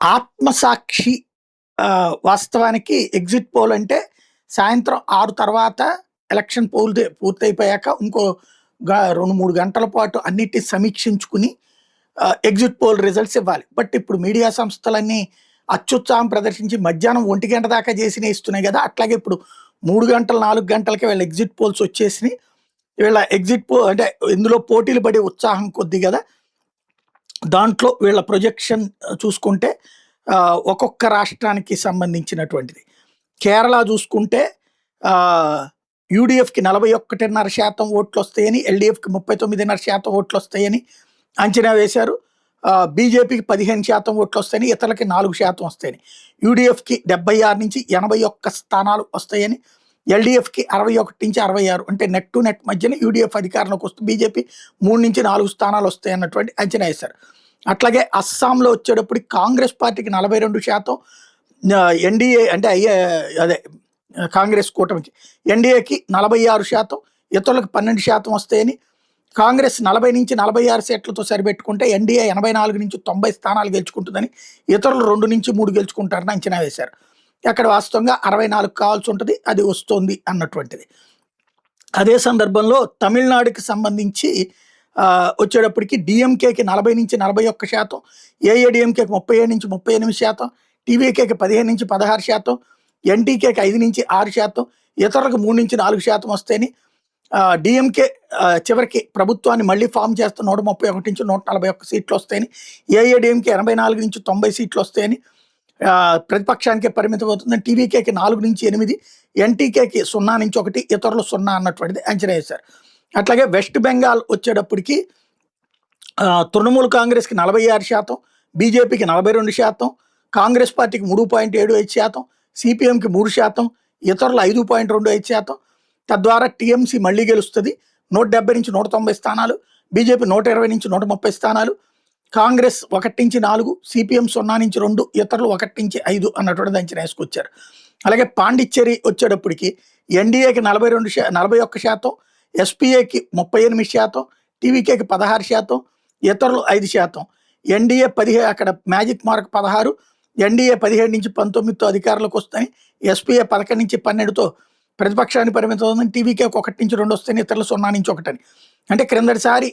ఆత్మసాక్షి వాస్తవానికి exit poll అంటే సాయంత్రం 6 తర్వాత ఎలక్షన్ పూర్తయిపోయాక ఇంకో 2, 3 గంటల పాటు అన్నిటిని సమీక్షించుకుని ఎగ్జిట్ పోల్ రిజల్ట్స్ ఇవ్వాలి. బట్ ఇప్పుడు మీడియా సంస్థలన్నీ అత్యుత్సాహం ప్రదర్శించి మధ్యాహ్నం 1 గంట దాకా చేసినవి ఇస్తున్నాయి కదా! అట్లాగే ఇప్పుడు 3 గంటలు, 4 గంటలకే వీళ్ళ ఎగ్జిట్ పోల్స్ వచ్చేసినాయి. వీళ్ళ ఎగ్జిట్ పోల్ అంటే ఇందులో పోటీలు పడే ఉత్సాహం కొద్ది కదా! దాంట్లో వీళ్ళ ప్రొజెక్షన్ చూసుకుంటే ఒక్కొక్క రాష్ట్రానికి సంబంధించినటువంటిది. కేరళ చూసుకుంటే యూడీఎఫ్‌కి 41.5% ఓట్లొస్తాయని, ఎల్డీఎఫ్‌కి 39.5% ఓట్లొస్తాయని అంచనా వేశారు. బీజేపీకి 15% ఓట్లొస్తాయని, ఇతరులకి 4% వస్తాయని. యూడీఎఫ్‌కి 76-81 స్థానాలు వస్తాయని, ఎల్డీఎఫ్‌కి 61-66 అంటే నెట్ టు నెట్ మధ్యన యూడీఎఫ్ అధికారంలోకి వస్తుంది. బీజేపీ 3-4 స్థానాలు వస్తాయన్నటువంటి అంచనా వేశారు. అట్లాగే అస్సాంలో వచ్చేటప్పటికి కాంగ్రెస్ పార్టీకి 42%, ఎన్డీఏ అంటే అదే కాంగ్రెస్ కూటమికి, ఎన్డీఏకి 46%, ఇతరులకు 12% వస్తాయని, కాంగ్రెస్ 40-46 సీట్లతో సరిపెట్టుకుంటే ఎన్డీఏ 84-90 స్థానాలు గెలుచుకుంటుందని, ఇతరులు 2-3 గెలుచుకుంటారని అంచనా వేశారు. అక్కడ వాస్తవంగా 64 కావాల్సి ఉంటుంది, అది వస్తుంది అన్నటువంటిది. అదే సందర్భంలో తమిళనాడుకి సంబంధించి వచ్చేటప్పటికి డిఎంకేకి 40-41%, ఏఐఏడిఎంకేకి 37-38%, టీవీకేకి 15-16%, ఎన్టీకేకి 5-6%, ఇతరులకు 3-4% వస్తాయని, డిఎంకే చివరికి ప్రభుత్వాన్ని మళ్ళీ ఫామ్ చేస్తూ 131-141 సీట్లు వస్తాయని, ఏఐఏడిఎంకే 84-90 సీట్లు వస్తాయని, ప్రతిపక్షానికే పరిమితం అవుతుందని, టీవీకేకి 4-8, ఎన్టీకేకి 0-1, ఇతరులు 0 అన్నటువంటిది అంచనా వేశారు. అట్లాగే వెస్ట్ బెంగాల్ వచ్చేటప్పటికి తృణమూల్ కాంగ్రెస్కి 46%, బీజేపీకి 42%, కాంగ్రెస్ పార్టీకి 3.75%, సిపిఎంకి 3%, ఇతరులు 5.25%. తద్వారా టీఎంసీ మళ్ళీ గెలుస్తుంది. 170-190 స్థానాలు, బీజేపీ 120-130 స్థానాలు, కాంగ్రెస్ 1-4, సిపిఎం 0-2, ఇతరులు 1-5 అన్నటువంటిది అంచనా వేసుకొచ్చారు. అలాగే పాండిచ్చేరి వచ్చేటప్పటికి ఎన్డీఏకి 41%, ఎస్పీఏకి 38%, టీవీకేకి 16%, ఇతరులు 5%, ఎన్డీఏ 15, అక్కడ మ్యాజిక్ మార్క్ 16, ఎన్డీఏ 17-19తో అధికారంలోకి వస్తాయి, ఎస్పీఏ 11-12తో ప్రతిపక్షాన్ని పరిమితం అవుతుంది, టీవీకేకి 1-2 వస్తాయి, ఇతరులు 0-1 అని. అంటే క్రిందటిసారి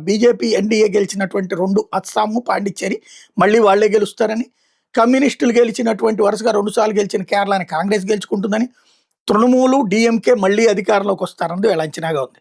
బీజేపీ ఎన్డీఏ గెలిచినటువంటి 2 అస్సాము, పాండిచ్చేరి మళ్ళీ వాళ్లే గెలుస్తారని, కమ్యూనిస్టులు గెలిచినటువంటి వరుసగా 2 సార్లు గెలిచిన కేరళని కాంగ్రెస్ గెలుచుకుంటుందని, తృణమూలు, డిఎంకే మళ్ళీ అధికారంలోకి వస్తారన్నది వీళ్ళ అంచనాగా ఉంది.